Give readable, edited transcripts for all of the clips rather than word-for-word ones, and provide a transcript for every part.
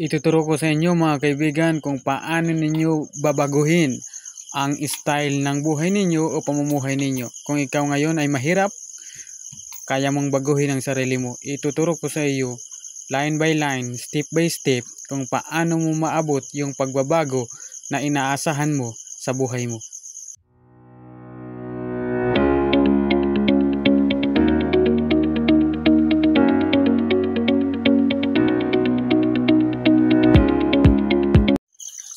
Ituturo ko sa inyo mga kaibigan kung paano ninyo babaguhin ang style ng buhay ninyo o pamumuhay ninyo. Kung ikaw ngayon ay mahirap, kaya mong baguhin ang sarili mo. Ituturo ko sa iyo line by line, step by step kung paano mo maabot yung pagbabago na inaasahan mo sa buhay mo.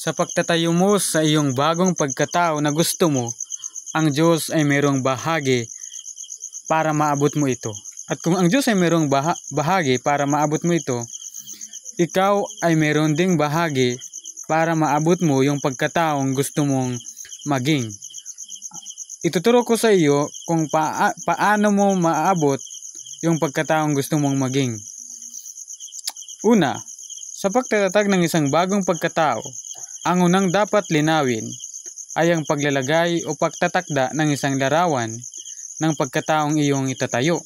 Sa pagtatayo mo sa iyong bagong pagkatao na gusto mo, ang Diyos ay mayroong bahagi para maabot mo ito. At kung ang Diyos ay mayroong bahagi para maabot mo ito, ikaw ay mayroon ding bahagi para maabot mo yung pagkataong gusto mong maging. Ituturo ko sa iyo kung paano mo maabot yung pagkataong gusto mong maging. Una, sa pagtatatag ng isang bagong pagkatao, ang unang dapat linawin ay ang paglalagay o pagtatakda ng isang larawan ng pagkataong iyong itatayo.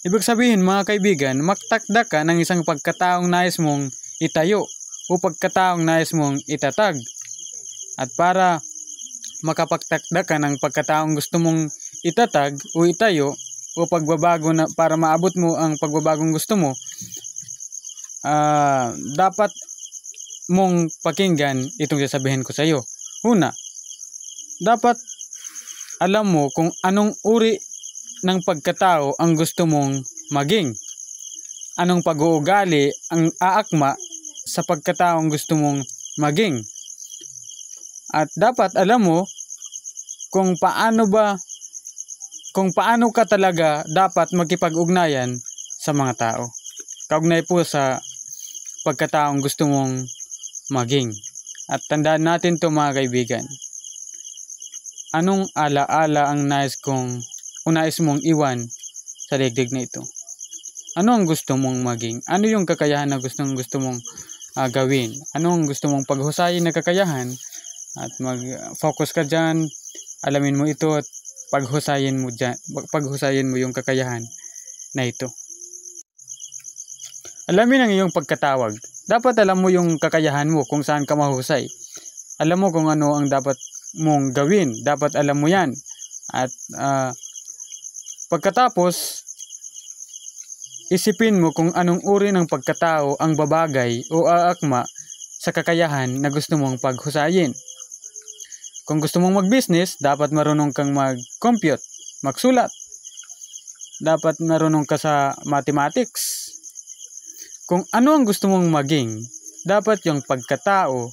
Ibig sabihin mga kaibigan, magtakda ka ng isang pagkataong nais mong itayo o pagkataong nais mong itatag. At para makapagtakda ka ng pagkataong gusto mong itatag o itayo o pagbabago na para maabot mo ang pagbabagong gusto mo, dapat mong pakinggan itong sasabihin ko sa iyo. Una, dapat alam mo kung anong uri ng pagkatao ang gusto mong maging. Anong pag-uugali ang aakma sa pagkataong gusto mong maging. At dapat alam mo kung paano ka talaga dapat makipag-ugnayan sa mga tao. Kaugnay po sa pagkataong gusto mong maging. At tandaan natin to mga kaibigan. Anong alaala ang nais mong iwan sa daigdig na ito? Ano ang gusto mong maging? Ano yung kakayahan na gusto mong gawin? Ano ang gusto mong paghusayin na kakayahan? At mag-focus ka dyan. Alamin mo ito at paghusayin mo yung kakayahan na ito. Alamin ang iyong pagkatawag. Dapat alam mo yung kakayahan mo kung saan ka mahusay. Alam mo kung ano ang dapat mong gawin. Dapat alam mo yan. At pagkatapos, isipin mo kung anong uri ng pagkatao ang babagay o aakma sa kakayahan na gusto mong paghusayin. Kung gusto mong mag-business, dapat marunong kang mag-compute, magsulat. Dapat marunong ka sa mathematics. Kung ano ang gusto mong maging, dapat yung pagkatao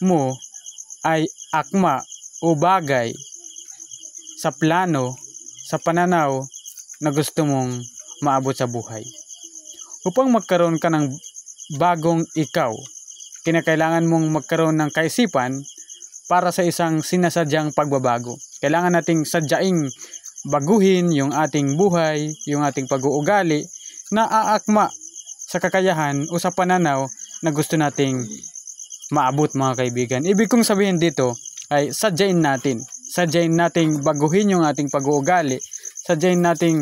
mo ay akma o bagay sa plano, sa pananaw na gusto mong maabot sa buhay. Upang magkaroon ka ng bagong ikaw, kinakailangan mong magkaroon ng kaisipan para sa isang sinasadyang pagbabago. Kailangan nating sadyaing baguhin yung ating buhay, yung ating pag-uugali na aakma sa kakayahan o sa pananaw na gusto nating maabot mga kaibigan. Ibig kong sabihin dito ay sadyain nating baguhin yung ating pag-uugali, sadyain nating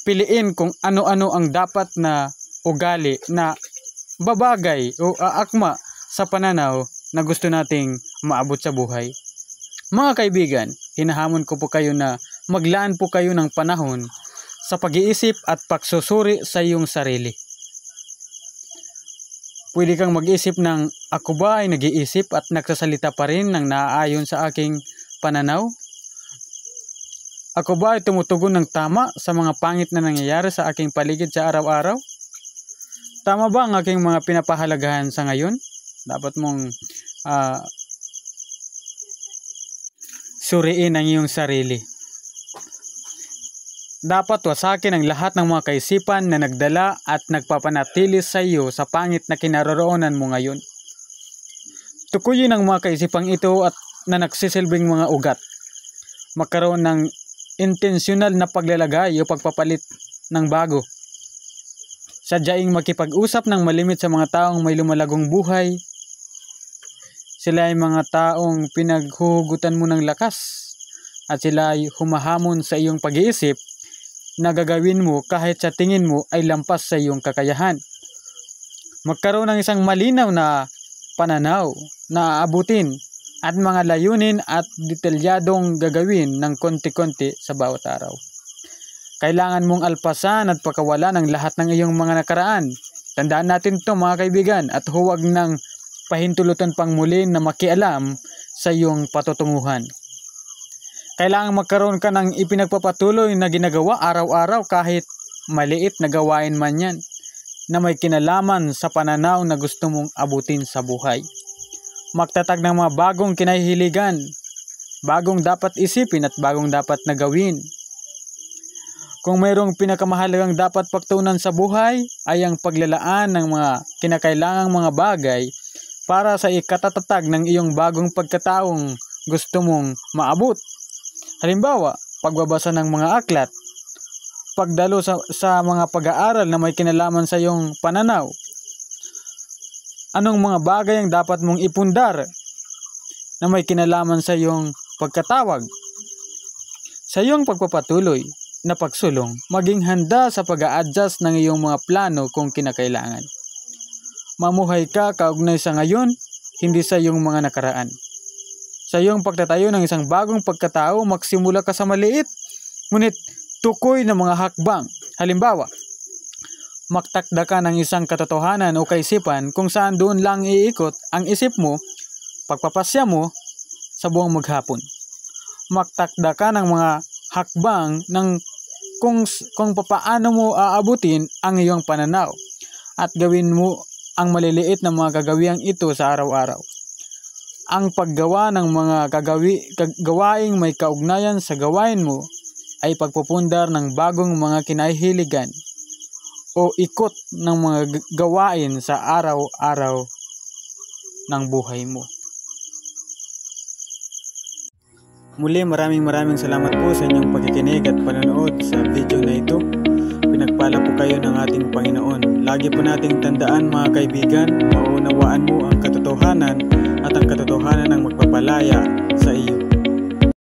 piliin kung ano-ano ang dapat na ugali na babagay o aakma sa pananaw na gusto nating maabot sa buhay. Mga kaibigan, hinahamon ko po kayo na maglaan po kayo ng panahon sa pag-iisip at pagsusuri sa iyong sarili. Pwede kang mag-isip ng ako ba ay nag-iisip at nagsasalita pa rin ng naaayon sa aking pananaw? Ako ba ay tumutugon ng tama sa mga pangit na nangyayari sa aking paligid sa araw-araw? Tama ba ang aking mga pinapahalagahan sa ngayon? Dapat mong suriin ang iyong sarili. Dapat wasakin ang lahat ng mga kaisipan na nagdala at nagpapanatili sa iyo sa pangit na kinaroroonan mo ngayon. Tukuyin ang mga kaisipang ito at na nagsisilbing mga ugat. Magkaroon ng intensyonal na paglalagay o pagpapalit ng bago. Sadyaing makipag-usap ng malimit sa mga taong may lumalagong buhay. Sila ay mga taong pinaghuhugutan mo ng lakas at sila ay humahamon sa iyong pag-iisip na gagawin mo kahit sa tingin mo ay lampas sa iyong kakayahan. magkaroon ng isang malinaw na pananaw na aabutin at mga layunin at detalyadong gagawin ng konti-konti sa bawat araw. Kailangan mong alpasan at pakawalan ang lahat ng iyong mga nakaraan. Tandaan natin ito mga kaibigan, at huwag nang pahintulutan pang muli na makialam sa iyong patutunguhan. Kailangan magkaroon ka ng ipinagpapatuloy na ginagawa araw-araw kahit maliit na gawain man yan na may kinalaman sa pananaw na gusto mong abutin sa buhay. Magtatag ng mga bagong kinahihiligan, bagong dapat isipin at bagong dapat na gawin. Kung mayroong pinakamahalagang dapat pagtuunan sa buhay ay ang paglalaan ng mga kinakailangang mga bagay para sa ikatatag ng iyong bagong pagkataong gusto mong maabot. Halimbawa, pagbabasa ng mga aklat, pagdalo sa mga pag-aaral na may kinalaman sa iyong pananaw. Anong mga bagay ang dapat mong ipundar na may kinalaman sa iyong pagkatawag? Sa iyong pagpapatuloy na pagsulong, maging handa sa pag-a-adjust ng iyong mga plano kung kinakailangan. Mamuhay ka kaugnay sa ngayon, hindi sa iyong mga nakaraan. Sa iyong pagtatayo ng isang bagong pagkatao, magsimula ka sa maliit, ngunit tukoy na mga hakbang. Halimbawa, magtakda ka ng isang katotohanan o kaisipan kung saan doon lang iikot ang isip mo, pagpapasya mo sa buong maghapon. Magtakda ka ng mga hakbang ng kung papaano mo aabutin ang iyong pananaw at gawin mo ang maliliit na mga kagawiang ito sa araw-araw. Ang paggawa ng mga gawaing may kaugnayan sa gawain mo ay pagpupundar ng bagong mga kinahihiligan o ikot ng mga gawain sa araw-araw ng buhay mo. Muli maraming salamat po sa inyong pagkikinig at panonood sa video na ito. Pinagpala po kayo ng ating Panginoon. Lagi po nating tandaan mga kaibigan, maunawaan mo ang katotohanan at ang katotohanan ang magpapalaya sa iyo.